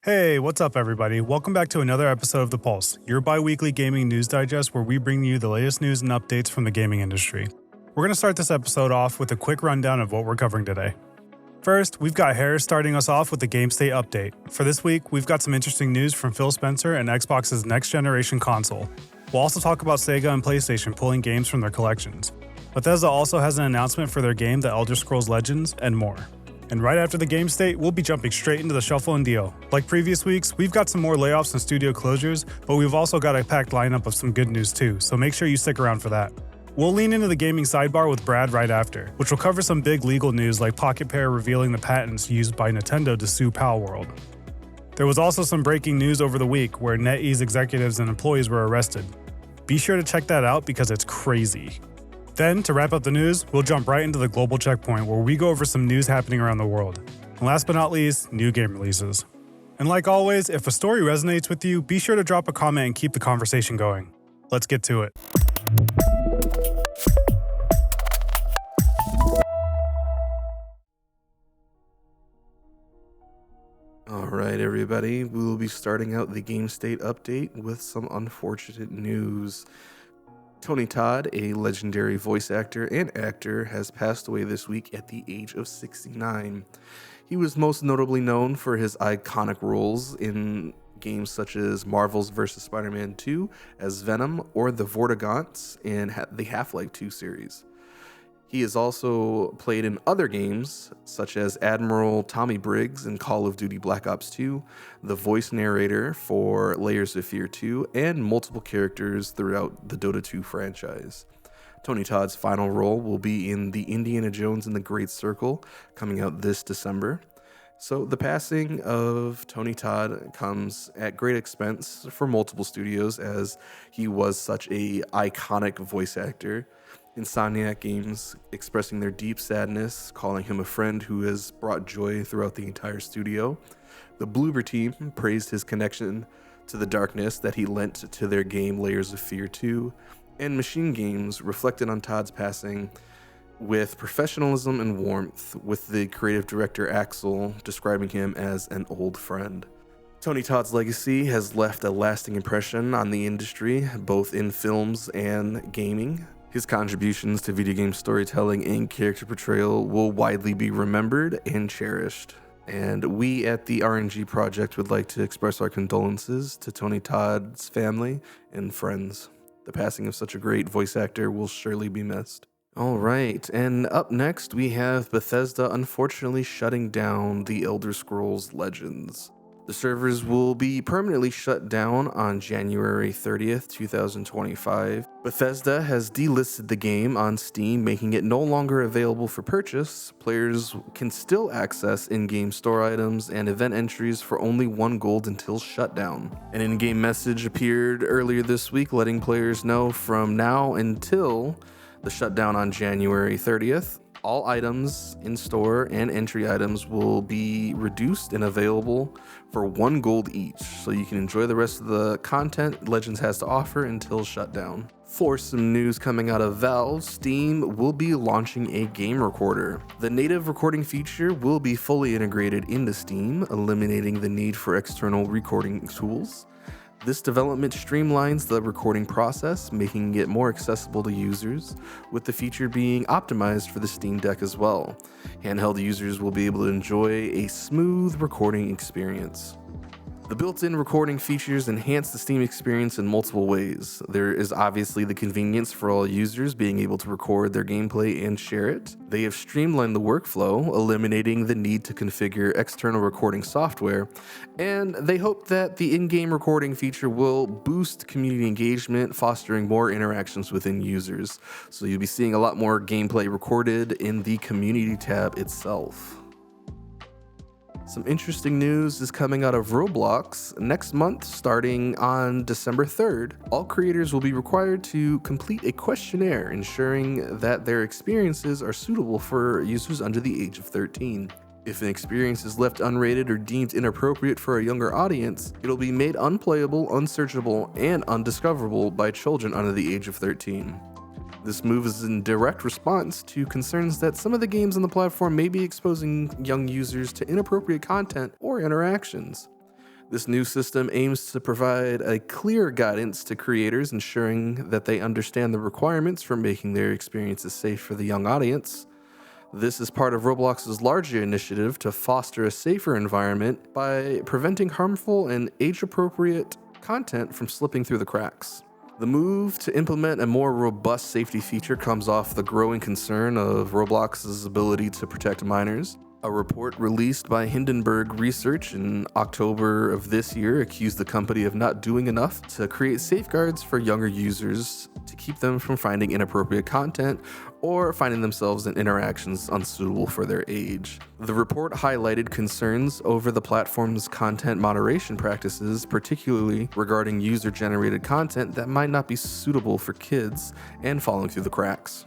Hey, what's up everybody? Welcome back to another episode of The Pulse, your bi-weekly gaming news digest where we bring you the latest news and updates from the gaming industry. We're going to start this episode off with a quick rundown of what we're covering today. First, we've got Harris starting us off with the Game State update. For this week, we've got some interesting news from Phil Spencer and Xbox's next generation console. We'll also talk about Sega and PlayStation pulling games from their collections. Bethesda also has an announcement for their game The Elder Scrolls Legends, and more. And right after the Game State, we'll be jumping straight into the Shuffle and Deal. Like previous weeks, we've got some more layoffs and studio closures, but we've also got a packed lineup of some good news too, so make sure you stick around for that. We'll lean into the Gaming Sidebar with Brad right after, which will cover some big legal news like Pocketpair revealing the patents used by Nintendo to sue Palworld. There was also some breaking news over the week where NetEase executives and employees were arrested. Be sure to check that out because it's crazy. Then, to wrap up the news, we'll jump right into the global checkpoint where we go over some news happening around the world. And last but not least, new game releases. And like always, if a story resonates with you, be sure to drop a comment and keep the conversation going. Let's get to it. Alright everybody, we will be starting out the Game State update with some unfortunate news. Tony Todd, a legendary voice actor and actor, has passed away this week at the age of 69. He was most notably known for his iconic roles in games such as Marvel's vs. Spiderman 2 as Venom or the Vortigaunts in the Half-Life 2 series. He has also played in other games, such as Admiral Tommy Briggs in Call of Duty Black Ops 2, the voice narrator for Layers of Fear 2, and multiple characters throughout the Dota 2 franchise. Tony Todd's final role will be in the Indiana Jones and the Great Circle, coming out this December. So the passing of Tony Todd comes at great expense for multiple studios, as he was such an iconic voice actor. Insomniac Games expressing their deep sadness, calling him a friend who has brought joy throughout the entire studio. The Bloober team praised his connection to the darkness that he lent to their game Layers of Fear 2, and Machine Games reflected on Todd's passing with professionalism and warmth, with the creative director Axel describing him as an old friend. Tony Todd's legacy has left a lasting impression on the industry, both in films and gaming. His contributions to video game storytelling and character portrayal will widely be remembered and cherished. And we at the RNG Project would like to express our condolences to Tony Todd's family and friends. The passing of such a great voice actor will surely be missed. All right, and up next we have Bethesda unfortunately shutting down The Elder Scrolls Legends. The servers will be permanently shut down on January 30th, 2025. Bethesda has delisted the game on Steam, making it no longer available for purchase. Players can still access in-game store items and event entries for only 1 gold until shutdown. An in-game message appeared earlier this week letting players know from now until the shutdown on January 30th, all items in store and entry items will be reduced and available for 1 gold each, so you can enjoy the rest of the content Legends has to offer until shutdown. For some news coming out of Valve, Steam will be launching a game recorder. The native recording feature will be fully integrated into Steam, eliminating the need for external recording tools. This development streamlines the recording process, making it more accessible to users, with the feature being optimized for the Steam Deck as well. Handheld users will be able to enjoy a smooth recording experience. The built-in recording features enhance the Steam experience in multiple ways. There is obviously the convenience for all users being able to record their gameplay and share it. They have streamlined the workflow, eliminating the need to configure external recording software, and they hope that the in-game recording feature will boost community engagement, fostering more interactions within users. So you'll be seeing a lot more gameplay recorded in the community tab itself. Some interesting news is coming out of Roblox. Next month, starting on December 3rd, all creators will be required to complete a questionnaire ensuring that their experiences are suitable for users under the age of 13. If an experience is left unrated or deemed inappropriate for a younger audience, it'll be made unplayable, unsearchable, and undiscoverable by children under the age of 13. This move is in direct response to concerns that some of the games on the platform may be exposing young users to inappropriate content or interactions. This new system aims to provide a clear guidance to creators, ensuring that they understand the requirements for making their experiences safe for the young audience. This is part of Roblox's larger initiative to foster a safer environment by preventing harmful and age-appropriate content from slipping through the cracks. The move to implement a more robust safety feature comes off the growing concern of Roblox's ability to protect minors. A report released by Hindenburg Research in October of this year accused the company of not doing enough to create safeguards for younger users to keep them from finding inappropriate content or finding themselves in interactions unsuitable for their age. The report highlighted concerns over the platform's content moderation practices, particularly regarding user-generated content that might not be suitable for kids and falling through the cracks.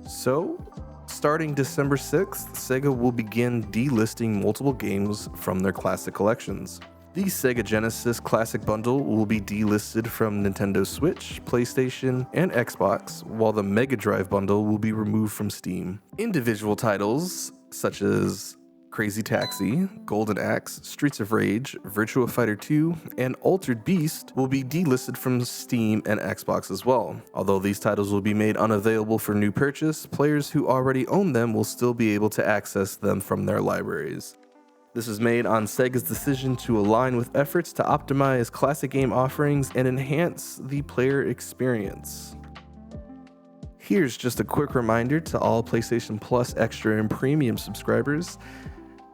So, starting December 6th, SEGA will begin delisting multiple games from their classic collections. The Sega Genesis Classic Bundle will be delisted from Nintendo Switch, PlayStation, and Xbox, while the Mega Drive Bundle will be removed from Steam. Individual titles such as Crazy Taxi, Golden Axe, Streets of Rage, Virtua Fighter 2, and Altered Beast will be delisted from Steam and Xbox as well. Although these titles will be made unavailable for new purchase, players who already own them will still be able to access them from their libraries. This is made on Sega's decision to align with efforts to optimize classic game offerings and enhance the player experience. Here's just a quick reminder to all PlayStation Plus Extra and Premium subscribers.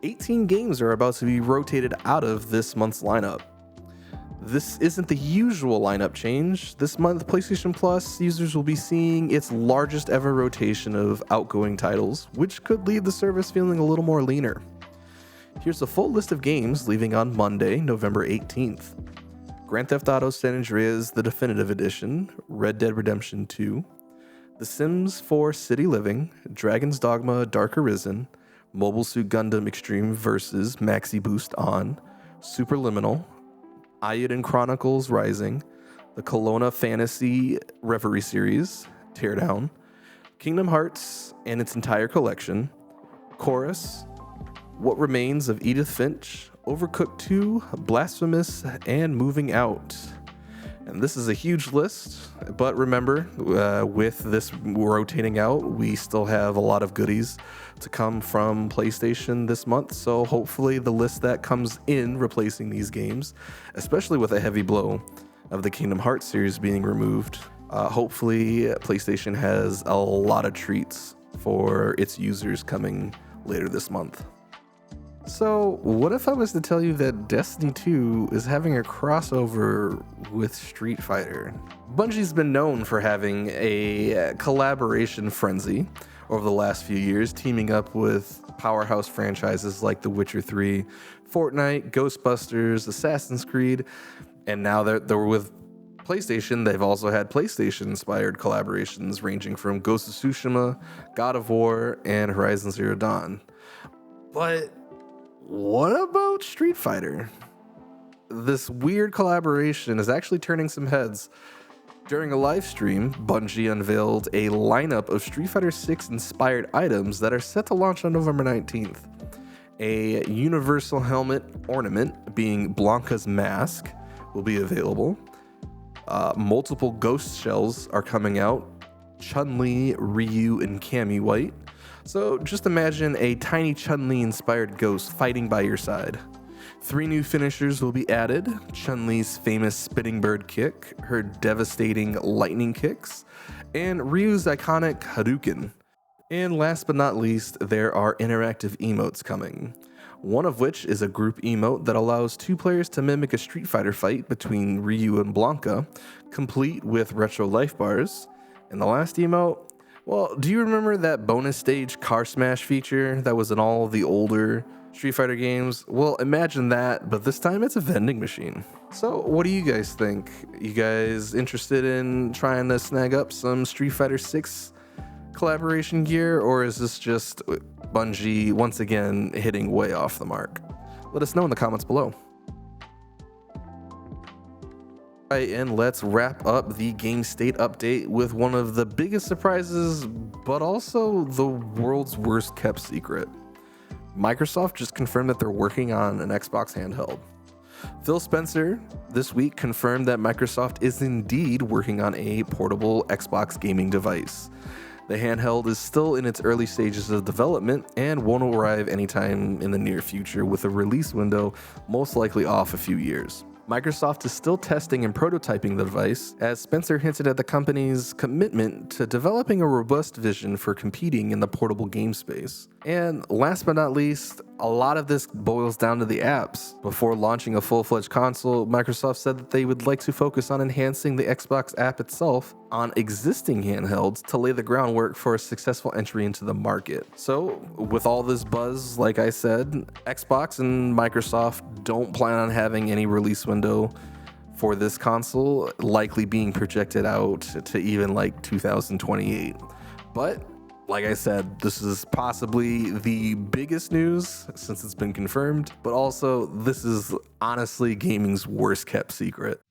18 games are about to be rotated out of this month's lineup. This isn't the usual lineup change. This month, PlayStation Plus users will be seeing its largest ever rotation of outgoing titles, which could leave the service feeling a little more leaner. Here's a full list of games leaving on Monday, November 18th. Grand Theft Auto San Andreas, the Definitive Edition, Red Dead Redemption 2, The Sims 4 City Living, Dragon's Dogma Dark Arisen, Mobile Suit Gundam Extreme vs. Maxi Boost On, Superliminal, Ayuden Chronicles Rising, the Kelowna Fantasy Reverie Series, Teardown, Kingdom Hearts and its entire collection, Chorus, What Remains of Edith Finch, Overcooked 2, Blasphemous, and Moving Out. And this is a huge list, but remember, with this rotating out, we still have a lot of goodies to come from PlayStation this month, so hopefully the list that comes in replacing these games, especially with a heavy blow of the Kingdom Hearts series being removed, hopefully PlayStation has a lot of treats for its users coming later this month. So, what if I was to tell you that Destiny 2 is having a crossover with Street Fighter? Bungie's been known for having a collaboration frenzy over the last few years, teaming up with powerhouse franchises like The Witcher 3, Fortnite, Ghostbusters, Assassin's Creed, and now they're with PlayStation. They've also had PlayStation-inspired collaborations ranging from Ghost of Tsushima, God of War, and Horizon Zero Dawn. But what about Street Fighter? This weird collaboration is actually turning some heads. During a live stream, Bungie unveiled a lineup of Street Fighter 6 inspired items that are set to launch on November 19th. A universal helmet ornament, being Blanca's mask, will be available. Multiple ghost shells are coming out. Chun-Li, Ryu, and Cammy White. So just imagine a tiny Chun-Li inspired ghost fighting by your side. 3 new finishers will be added: Chun-Li's famous spinning bird kick, her devastating lightning kicks, and Ryu's iconic Hadouken. And last but not least, there are interactive emotes coming. One of which is a group emote that allows 2 players to mimic a Street Fighter fight between Ryu and Blanca, complete with retro life bars. And the last emote, well, do you remember that bonus stage car smash feature that was in all the older Street Fighter games? Well, imagine that, but this time it's a vending machine. So what do you guys think? You guys interested in trying to snag up some Street Fighter 6 collaboration gear, or is this just Bungie once again hitting way off the mark? Let us know in the comments below. And let's wrap up the game state update with one of the biggest surprises, but also the world's worst kept secret. Microsoft just confirmed that they're working on an Xbox handheld. Phil Spencer this week confirmed that Microsoft is indeed working on a portable Xbox gaming device. The handheld is still in its early stages of development and won't arrive anytime in the near future, with a release window most likely off a few years. Microsoft is still testing and prototyping the device, as Spencer hinted at the company's commitment to developing a robust vision for competing in the portable game space. And last but not least, a lot of this boils down to the apps. Before launching a full-fledged console, Microsoft said that they would like to focus on enhancing the Xbox app itself on existing handhelds to lay the groundwork for a successful entry into the market. So, with all this buzz, like I said, Xbox and Microsoft don't plan on having any release window for this console, likely being projected out to even like 2028. But like I said, this is possibly the biggest news since it's been confirmed, but also this is honestly gaming's worst kept secret.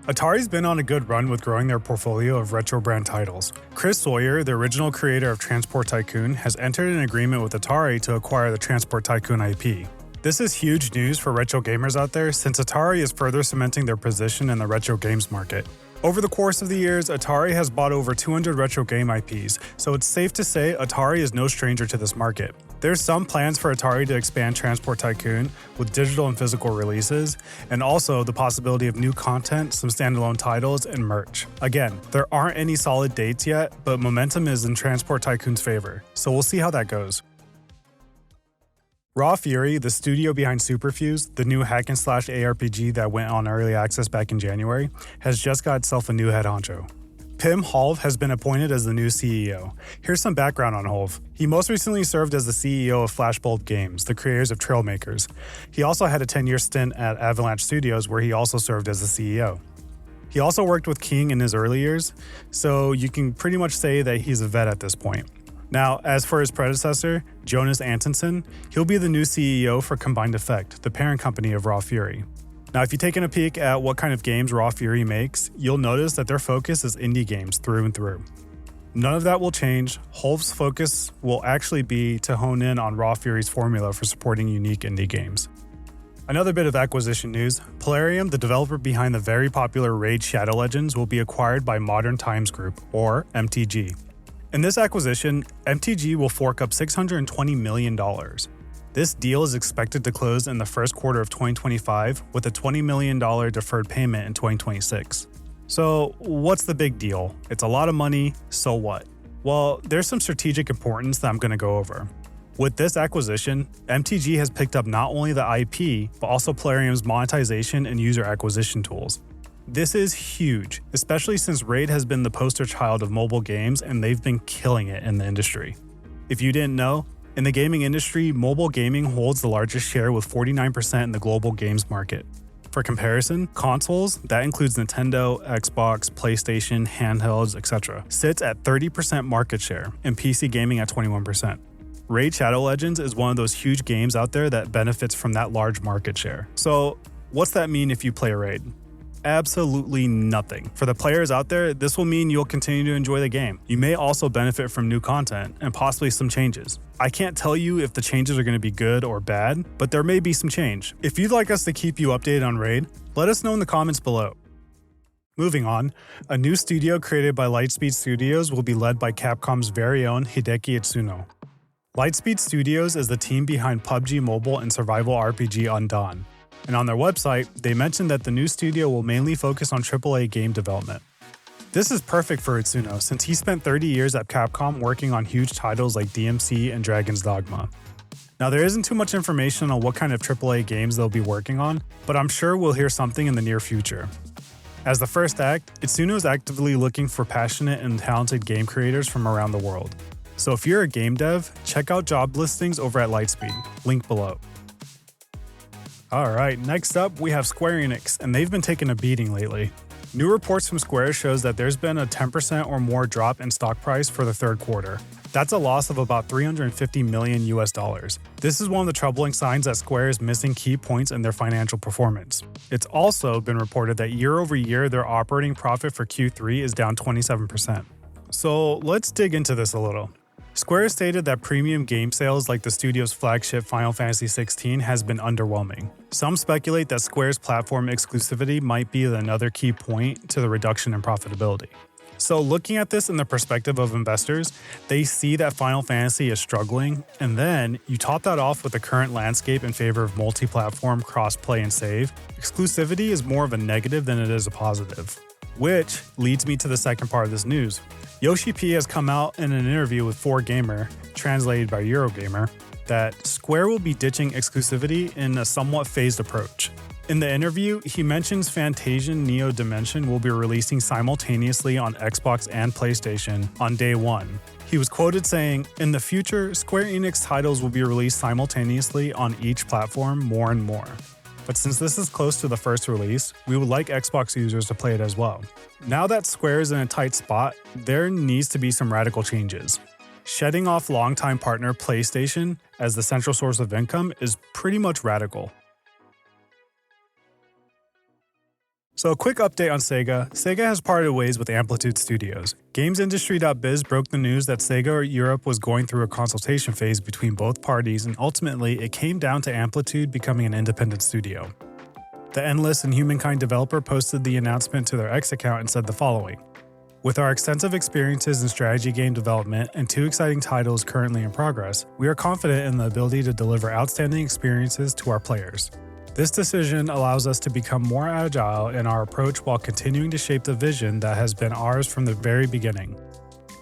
Atari's been on a good run with growing their portfolio of retro brand titles. Chris Sawyer, the original creator of Transport Tycoon, has entered an agreement with Atari to acquire the Transport Tycoon IP. This is huge news for retro gamers out there, since Atari is further cementing their position in the retro games market. Over the course of the years, Atari has bought over 200 retro game IPs, so it's safe to say Atari is no stranger to this market. There's some plans for Atari to expand Transport Tycoon with digital and physical releases, and also the possibility of new content, some standalone titles, and merch. Again, there aren't any solid dates yet, but momentum is in Transport Tycoon's favor, so we'll see how that goes. Raw Fury, the studio behind Superfuse, the new hack-and-slash ARPG that went on early access back in January, has just got itself a new head honcho. Pim Holv has been appointed as the new CEO. Here's some background on Holv. He most recently served as the CEO of Flashbulb Games, the creators of Trailmakers. He also had a 10-year stint at Avalanche Studios, where he also served as the CEO. He also worked with King in his early years, so you can pretty much say that he's a vet at this point. Now, as for his predecessor, Jonas Antonsen, he'll be the new CEO for Combined Effect, the parent company of Raw Fury. Now, if you've taken a peek at what kind of games Raw Fury makes, you'll notice that their focus is indie games through and through. None of that will change. Holv's focus will actually be to hone in on Raw Fury's formula for supporting unique indie games. Another bit of acquisition news, Plarium, the developer behind the very popular Raid Shadow Legends, will be acquired by Modern Times Group, or MTG. In this acquisition, MTG will fork up $620 million. This deal is expected to close in the first quarter of 2025 with a $20 million deferred payment in 2026. So what's the big deal? It's a lot of money, so what? Well, there's some strategic importance that I'm going to go over. With this acquisition, MTG has picked up not only the IP, but also Plarium's monetization and user acquisition tools. This is huge, especially since Raid has been the poster child of mobile games and they've been killing it in the industry. If you didn't know, in the gaming industry, mobile gaming holds the largest share with 49% in the global games market. For comparison, consoles, that includes Nintendo, Xbox, PlayStation, handhelds, etc., sits at 30% market share, and PC gaming at 21%. Raid Shadow Legends is one of those huge games out there that benefits from that large market share. So, what's that mean if you play Raid? Absolutely nothing. For the players out there, this will mean you'll continue to enjoy the game. You may also benefit from new content and possibly some changes. I can't tell you if the changes are going to be good or bad, but there may be some change. If you'd like us to keep you updated on Raid, let us know in the comments below. Moving on, a new studio created by Lightspeed Studios will be led by Capcom's very own Hideaki Itsuno. Lightspeed Studios is the team behind PUBG Mobile and survival RPG Undawn. And on their website, they mentioned that the new studio will mainly focus on AAA game development. This is perfect for Itsuno since he spent 30 years at Capcom working on huge titles like DMC and Dragon's Dogma. Now, there isn't too much information on what kind of AAA games they'll be working on, but I'm sure we'll hear something in the near future. As the first act, Itsuno is actively looking for passionate and talented game creators from around the world. So if you're a game dev, check out job listings over at Lightspeed, link below. Alright, next up we have Square Enix, and they've been taking a beating lately. New reports from Square shows that there's been a 10% or more drop in stock price for the third quarter. That's a loss of about $350 million US. This is one of the troubling signs that Square is missing key points in their financial performance. It's also been reported that year over year their operating profit for Q3 is down 27%. So let's dig into this a little. Square stated that premium game sales like the studio's flagship Final Fantasy XVI has been underwhelming. Some speculate that Square's platform exclusivity might be another key point to the reduction in profitability. So looking at this in the perspective of investors, they see that Final Fantasy is struggling, and then you top that off with the current landscape in favor of multi-platform cross-play and save. Exclusivity is more of a negative than it is a positive. Which leads me to the second part of this news. Yoshi P has come out in an interview with 4Gamer, translated by Eurogamer, that Square will be ditching exclusivity in a somewhat phased approach. In the interview, he mentions Fantasian Neo Dimension will be releasing simultaneously on Xbox and PlayStation on day one. He was quoted saying, "In the future, Square Enix titles will be released simultaneously on each platform more and more. But since this is close to the first release, we would like Xbox users to play it as well." Now that Square is in a tight spot, there needs to be some radical changes. Shedding off longtime partner PlayStation as the central source of income is pretty much radical. So a quick update on SEGA. SEGA has parted ways with Amplitude Studios. GamesIndustry.biz broke the news that SEGA Europe was going through a consultation phase between both parties, and ultimately it came down to Amplitude becoming an independent studio. The Endless and Humankind developer posted the announcement to their X account and said the following: "With our extensive experiences in strategy game development and 2 exciting titles currently in progress, we are confident in the ability to deliver outstanding experiences to our players. This decision allows us to become more agile in our approach while continuing to shape the vision that has been ours from the very beginning,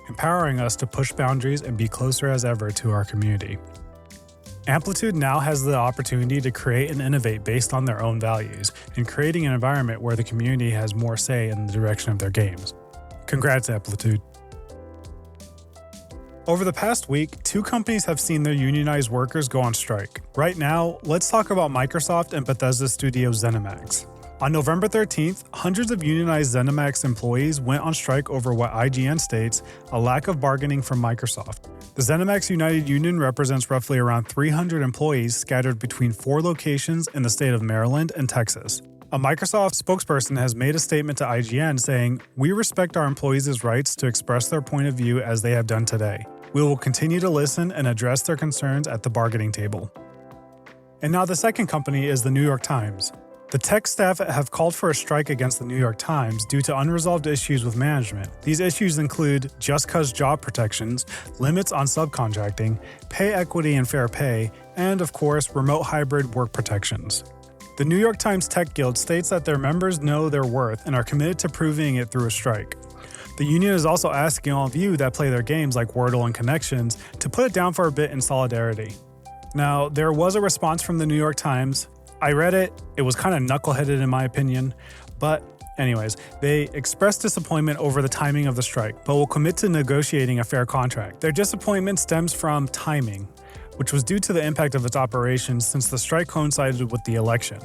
empowering us to push boundaries and be closer as ever to our community." Amplitude now has the opportunity to create and innovate based on their own values, and creating an environment where the community has more say in the direction of their games. Congrats, Amplitude. Over the past week, 2 companies have seen their unionized workers go on strike. Right now, let's talk about Microsoft and Bethesda studio ZeniMAX. On November 13th, hundreds of unionized ZeniMAX employees went on strike over what IGN states a lack of bargaining from Microsoft. The ZeniMAX United Union represents roughly around 300 employees scattered between 4 locations in the state of Maryland and Texas. A Microsoft spokesperson has made a statement to IGN saying, "We respect our employees' rights to express their point of view as they have done today. We will continue to listen and address their concerns at the bargaining table." And now the second company is the New York Times. The tech staff have called for a strike against the New York Times due to unresolved issues with management. These issues include just cause job protections, limits on subcontracting, pay equity and fair pay, and of course, remote hybrid work protections. The New York Times Tech Guild states that their members know their worth and are committed to proving it through a strike. The union is also asking all of you that play their games like Wordle and Connections to put it down for a bit in solidarity. Now, there was a response from the New York Times. I read it. It was kind of knuckleheaded in my opinion. But anyways, they expressed disappointment over the timing of the strike, but will commit to negotiating a fair contract. Their disappointment stems from timing, which was due to the impact of its operations since the strike coincided with the election.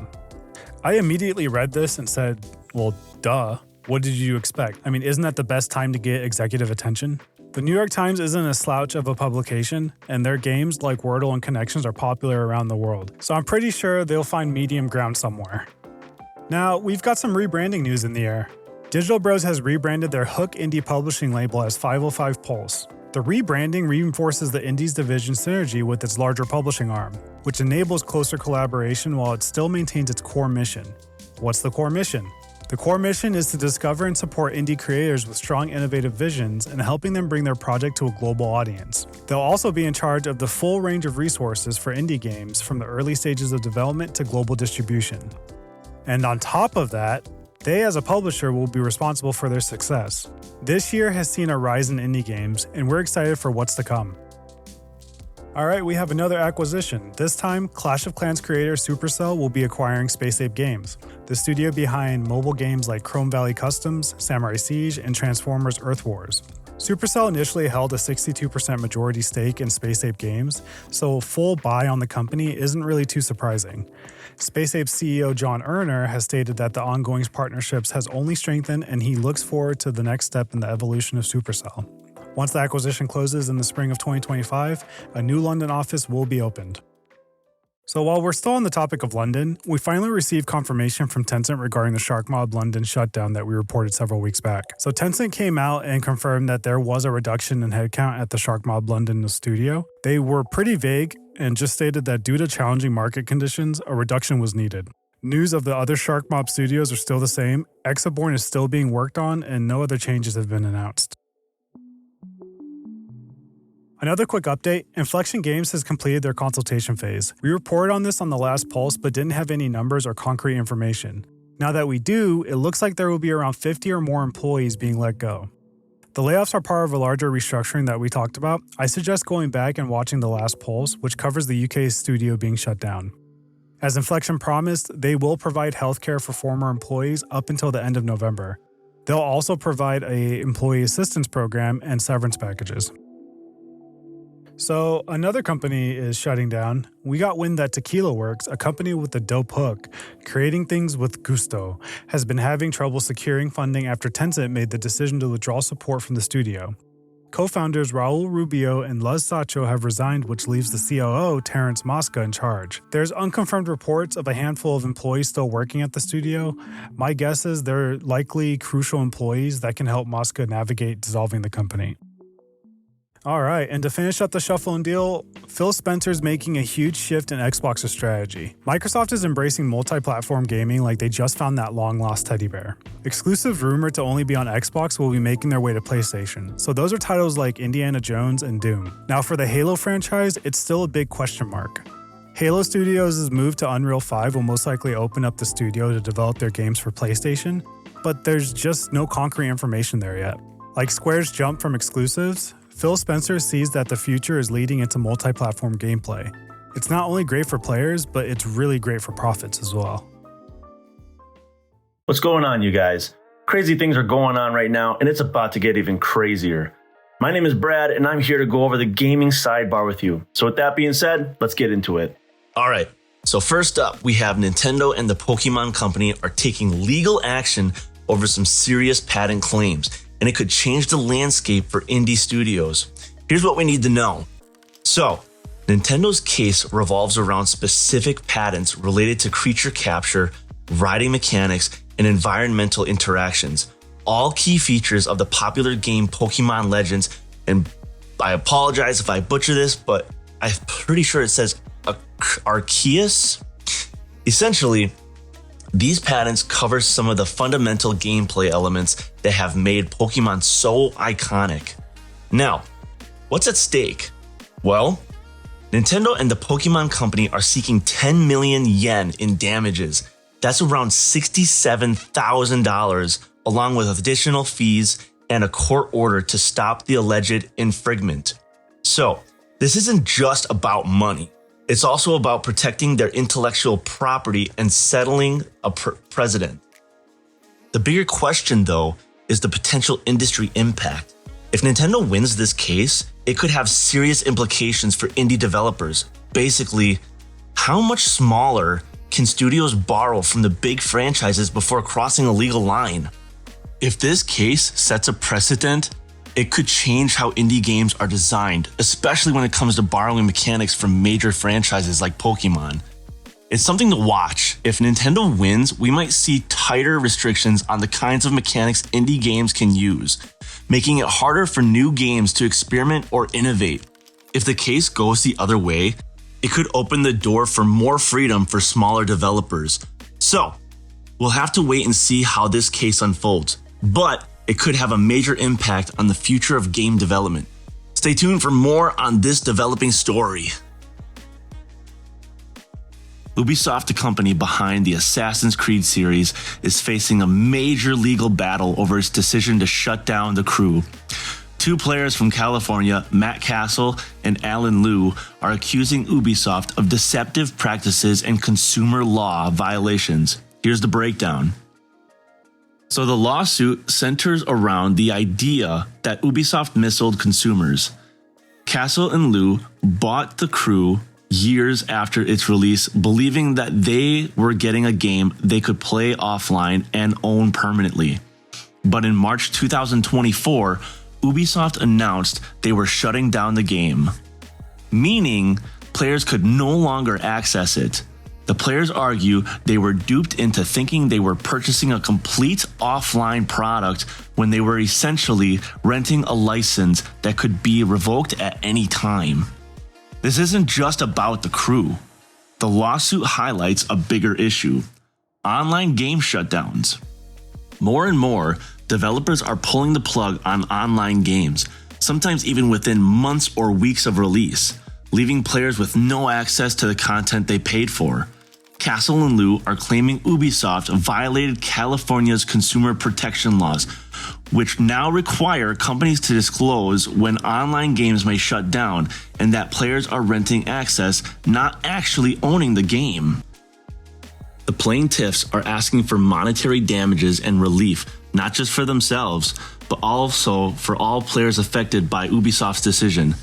I immediately read this and said, well, duh. What did you expect? I mean, isn't that the best time to get executive attention? The New York Times isn't a slouch of a publication, and their games like Wordle and Connections are popular around the world, so I'm pretty sure they'll find medium ground somewhere. Now, we've got some rebranding news in the air. Digital Bros has rebranded their Hook indie publishing label as 505 Pulse. The rebranding reinforces the Indies division synergy with its larger publishing arm, which enables closer collaboration while it still maintains its core mission. What's the core mission? The core mission is to discover and support indie creators with strong innovative visions and helping them bring their project to a global audience. They'll also be in charge of the full range of resources for indie games from the early stages of development to global distribution. And on top of that, they as a publisher will be responsible for their success. This year has seen a rise in indie games, and we're excited for what's to come. Alright, we have another acquisition. This time, Clash of Clans creator Supercell will be acquiring Space Ape Games, the studio behind mobile games like Chrome Valley Customs, Samurai Siege, and Transformers Earth Wars. Supercell initially held a 62% majority stake in Space Ape Games, so a full buy on the company isn't really too surprising. Space Ape CEO John Erner has stated that the ongoing partnerships has only strengthened, and he looks forward to the next step in the evolution of Supercell. Once the acquisition closes in the spring of 2025, a new London office will be opened. So while we're still on the topic of London, we finally received confirmation from Tencent regarding the Sharkmob London shutdown that we reported several weeks back. So Tencent came out and confirmed that there was a reduction in headcount at the Sharkmob London studio. They were pretty vague and just stated that due to challenging market conditions, a reduction was needed. News of the other Sharkmob studios are still the same, Exaborn is still being worked on, and no other changes have been announced. Another quick update, Inflexion Games has completed their consultation phase. We reported on this on the last Pulse but didn't have any numbers or concrete information. Now that we do, it looks like there will be around 50 or more employees being let go. The layoffs are part of a larger restructuring that we talked about. I suggest going back and watching the last Pulse, which covers the UK studio being shut down. As Inflexion promised, they will provide healthcare for former employees up until the end of November. They'll also provide an employee assistance program and severance packages. So another company is shutting down. We got wind that Tequila Works, a company with a dope hook, creating things with gusto, has been having trouble securing funding after Tencent made the decision to withdraw support from the studio. Co-founders Raul Rubio and Luz Sacho have resigned, which leaves the COO, Terrence Mosca, in charge. There's unconfirmed reports of a handful of employees still working at the studio. My guess is they're likely crucial employees that can help Mosca navigate dissolving the company. All right, and to finish up the shuffle and deal, Phil Spencer's making a huge shift in Xbox's strategy. Microsoft is embracing multi-platform gaming like they just found that long-lost teddy bear. Exclusive rumored to only be on Xbox will be making their way to PlayStation, so those are titles like Indiana Jones and Doom. Now for the Halo franchise, it's still a big question mark. Halo Studios' move to Unreal 5 will most likely open up the studio to develop their games for PlayStation, but there's just no concrete information there yet. Like Square's jump from exclusives, Phil Spencer sees that the future is leading into multi-platform gameplay. It's not only great for players, but it's really great for profits as well. What's going on, you guys? Crazy things are going on right now, and it's about to get even crazier. My name is Brad, and I'm here to go over the gaming sidebar with you. So with that being said, let's get into it. All right, so first up, we have Nintendo and the Pokemon Company are taking legal action over some serious patent claims, and it could change the landscape for indie studios. Here's what we need to know. So, Nintendo's case revolves around specific patents related to creature capture, riding mechanics, and environmental interactions, all key features of the popular game Pokemon Legends, and I apologize if I butcher this, but I'm pretty sure it says Arceus. Essentially, these patents cover some of the fundamental gameplay elements that have made Pokemon so iconic. Now, what's at stake? Well, Nintendo and the Pokemon Company are seeking 10 million yen in damages. That's around $67,000, along with additional fees and a court order to stop the alleged infringement. So, this isn't just about money. It's also about protecting their intellectual property and settling a precedent. The bigger question, though, is the potential industry impact. If Nintendo wins this case, it could have serious implications for indie developers. Basically, how much smaller can studios borrow from the big franchises before crossing a legal line? If this case sets a precedent, it could change how indie games are designed, especially when it comes to borrowing mechanics from major franchises like Pokemon. It's something to watch. If Nintendo wins, we might see tighter restrictions on the kinds of mechanics indie games can use, making it harder for new games to experiment or innovate. If the case goes the other way, it could open the door for more freedom for smaller developers. So, we'll have to wait and see how this case unfolds, but it could have a major impact on the future of game development. Stay tuned for more on this developing story. Ubisoft, the company behind the Assassin's Creed series, is facing a major legal battle over its decision to shut down The Crew. Two players from California, Matt Castle and Alan Liu, are accusing Ubisoft of deceptive practices and consumer law violations. Here's the breakdown. So the lawsuit centers around the idea that Ubisoft missold consumers. Castle and Liu bought The Crew years after its release, believing that they were getting a game they could play offline and own permanently. But in March 2024, Ubisoft announced they were shutting down the game, meaning players could no longer access it. The players argue they were duped into thinking they were purchasing a complete offline product when they were essentially renting a license that could be revoked at any time. This isn't just about the crew. The lawsuit highlights a bigger issue: online game shutdowns. More and more, developers are pulling the plug on online games, sometimes even within months or weeks of release, leaving players with no access to the content they paid for. Castle and Lou are claiming Ubisoft violated California's consumer protection laws, which now require companies to disclose when online games may shut down and that players are renting access, not actually owning the game. The plaintiffs are asking for monetary damages and relief, not just for themselves, but also for all players affected by Ubisoft's decision.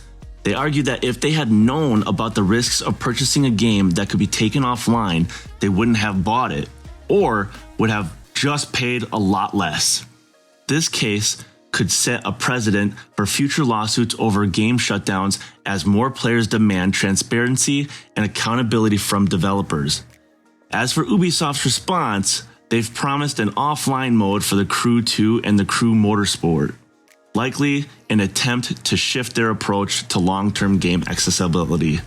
They argue that if they had known about the risks of purchasing a game that could be taken offline, they wouldn't have bought it, or would have just paid a lot less. This case could set a precedent for future lawsuits over game shutdowns as more players demand transparency and accountability from developers. As for Ubisoft's response, they've promised an offline mode for the Crew 2 and the Crew Motorsport, likely an attempt to shift their approach to long-term game accessibility.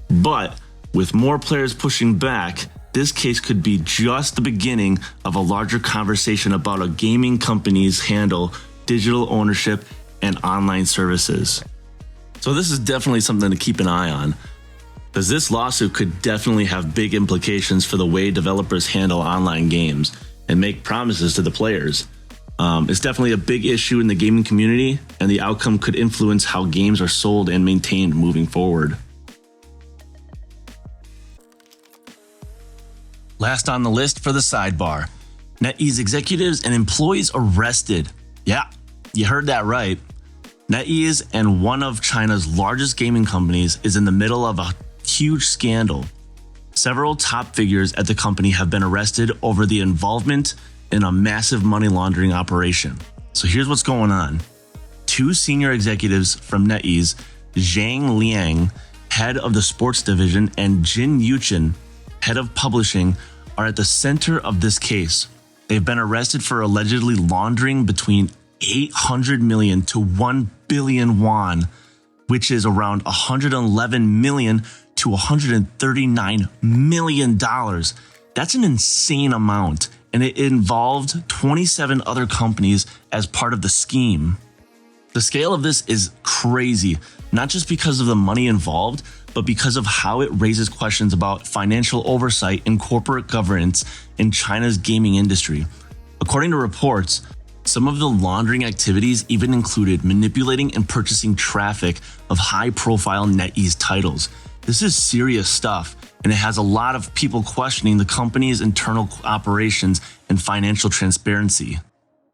But with more players pushing back, this case could be just the beginning of a larger conversation about a gaming company's handle digital ownership and online services. So this is definitely something to keep an eye on, because this lawsuit could definitely have big implications for the way developers handle online games and make promises to the players. It's definitely a big issue in the gaming community, and the outcome could influence how games are sold and maintained moving forward. Last on the list for the sidebar: NetEase executives and employees arrested. Yeah, you heard that right. NetEase, and one of China's largest gaming companies, is in the middle of a huge scandal. Several top figures at the company have been arrested over the involvement in a massive money laundering operation. So here's what's going on. Two senior executives from NetEase, Zhang Liang, head of the sports division, and Jin Yuchen, head of publishing, are at the center of this case. They've been arrested for allegedly laundering between 800 million to 1 billion won, which is around 111 million to 139 million dollars. That's an insane amount, and it involved 27 other companies as part of the scheme. The scale of this is crazy, not just because of the money involved, but because of how it raises questions about financial oversight and corporate governance in China's gaming industry. According to reports, some of the laundering activities even included manipulating and purchasing traffic of high-profile NetEase titles. This is serious stuff, and it has a lot of people questioning the company's internal operations and financial transparency.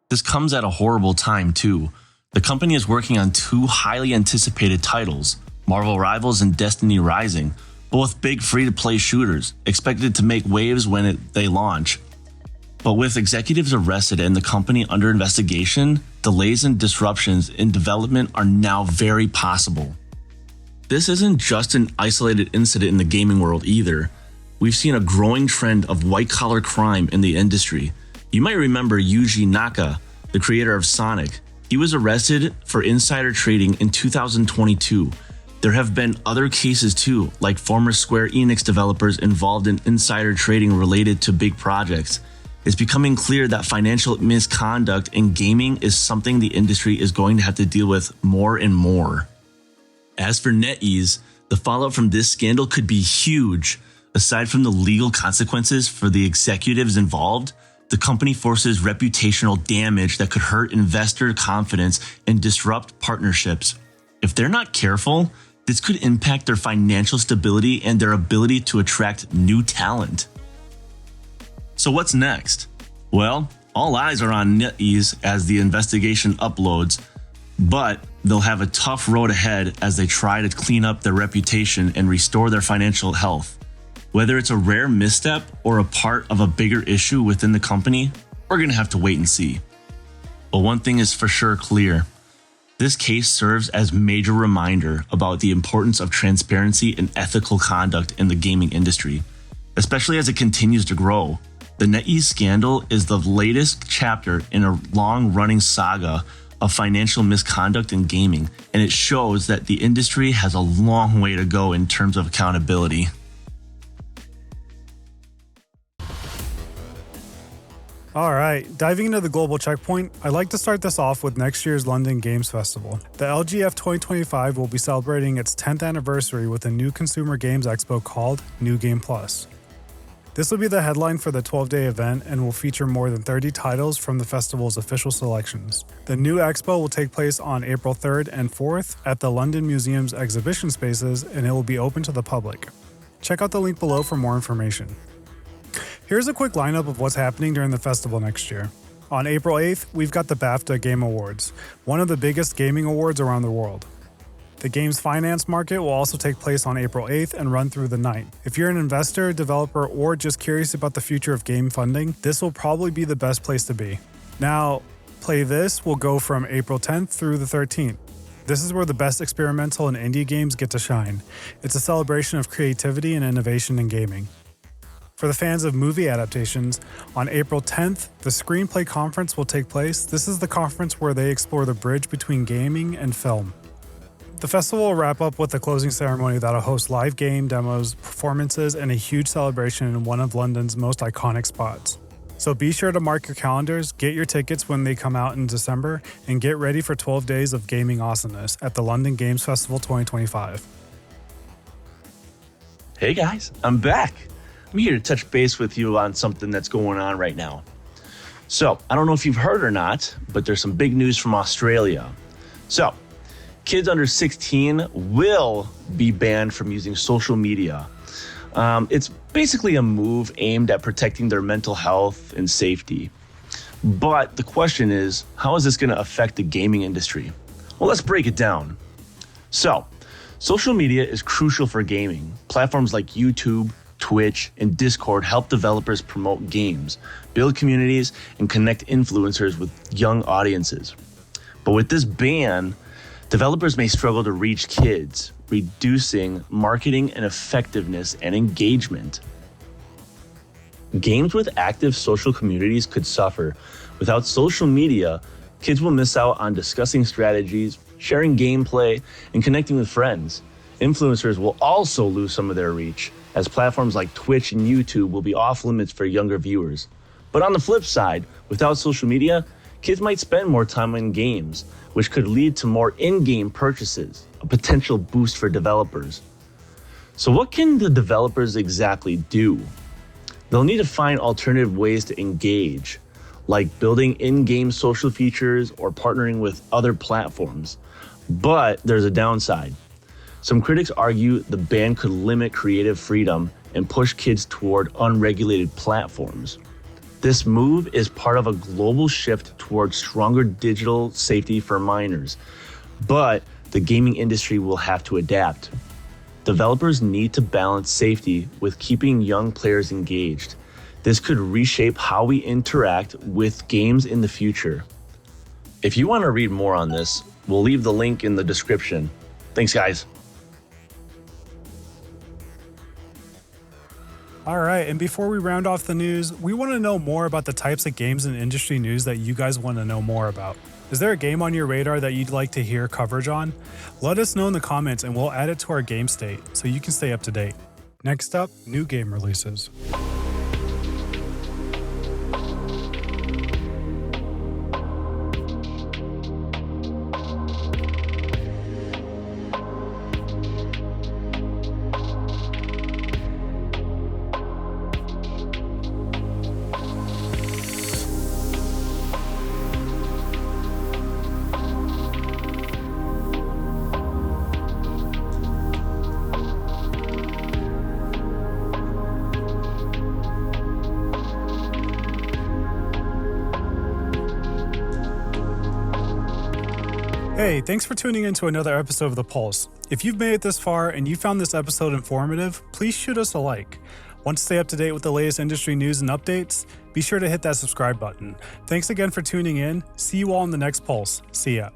This comes at a horrible time, too. The company is working on two highly anticipated titles, Marvel Rivals and Destiny Rising, both big free-to-play shooters, expected to make waves when they launch. But with executives arrested and the company under investigation, delays and disruptions in development are now very possible. This isn't just an isolated incident in the gaming world either. We've seen a growing trend of white-collar crime in the industry. You might remember Yuji Naka, the creator of Sonic. He was arrested for insider trading in 2022. There have been other cases too, like former Square Enix developers involved in insider trading related to big projects. It's becoming clear that financial misconduct in gaming is something the industry is going to have to deal with more and more. As for NetEase, the fallout from this scandal could be huge. Aside from the legal consequences for the executives involved, the company forces reputational damage that could hurt investor confidence and disrupt partnerships. If they're not careful, this could impact their financial stability and their ability to attract new talent. So what's next? Well, all eyes are on NetEase as the investigation uploads, but they'll have a tough road ahead as they try to clean up their reputation and restore their financial health. Whether it's a rare misstep or a part of a bigger issue within the company, we're going to have to wait and see. But one thing is for sure clear. This case serves as major reminder about the importance of transparency and ethical conduct in the gaming industry, especially as it continues to grow. The NetEase scandal is the latest chapter in a long-running saga of financial misconduct in gaming, and it shows that the industry has a long way to go in terms of accountability. All right, diving into the global checkpoint, I'd like to start this off with next year's London Games Festival. The LGF 2025 will be celebrating its 10th anniversary with a new consumer games expo called New Game Plus. This will be the headline for the 12-day event and will feature more than 30 titles from the festival's official selections. The new expo will take place on April 3rd and 4th at the London Museum's exhibition spaces, and it will be open to the public. Check out the link below for more information. Here's a quick lineup of what's happening during the festival next year. On April 8th, we've got the BAFTA Game Awards, one of the biggest gaming awards around the world. The games finance market will also take place on April 8th and run through the 9th. If you're an investor, developer, or just curious about the future of game funding, this will probably be the best place to be. Now, Play This will go from April 10th through the 13th. This is where the best experimental and indie games get to shine. It's a celebration of creativity and innovation in gaming. For the fans of movie adaptations, on April 10th, the Screenplay Conference will take place. This is the conference where they explore the bridge between gaming and film. The festival will wrap up with a closing ceremony that'll host live game demos, performances, and a huge celebration in one of London's most iconic spots. So be sure to mark your calendars, get your tickets when they come out in December, and get ready for 12 days of gaming awesomeness at the London Games Festival 2025. Hey guys, I'm back. I'm here to touch base with you on something that's going on right now. So, I don't know if you've heard or not, but there's some big news from Australia. So, kids under 16 will be banned from using social media. It's basically a move aimed at protecting their mental health and safety. But the question is, how is this going to affect the gaming industry? Well, let's break it down. So, social media is crucial for gaming. Platforms like YouTube, Twitch, and Discord help developers promote games, build communities, and connect influencers with young audiences. But with this ban, developers may struggle to reach kids, reducing marketing and effectiveness and engagement. Games with active social communities could suffer. Without social media, kids will miss out on discussing strategies, sharing gameplay, and connecting with friends. Influencers will also lose some of their reach, as platforms like Twitch and YouTube will be off limits for younger viewers. But on the flip side, without social media, kids might spend more time in games, which could lead to more in-game purchases, a potential boost for developers. So what can the developers exactly do? They'll need to find alternative ways to engage, like building in-game social features or partnering with other platforms. But there's a downside. Some critics argue the ban could limit creative freedom and push kids toward unregulated platforms. This move is part of a global shift towards stronger digital safety for minors, but the gaming industry will have to adapt. Developers need to balance safety with keeping young players engaged. This could reshape how we interact with games in the future. If you want to read more on this, we'll leave the link in the description. Thanks, guys. All right, and before we round off the news, we want to know more about the types of games and industry news that you guys want to know more about. Is there a game on your radar that you'd like to hear coverage on? Let us know in the comments and we'll add it to our game state so you can stay up to date. Next up, new game releases. Hey, thanks for tuning in to another episode of The Pulse. If you've made it this far and you found this episode informative, please shoot us a like. Want to stay up to date with the latest industry news and updates? Be sure to hit that subscribe button. Thanks again for tuning in. See you all in the next Pulse. See ya.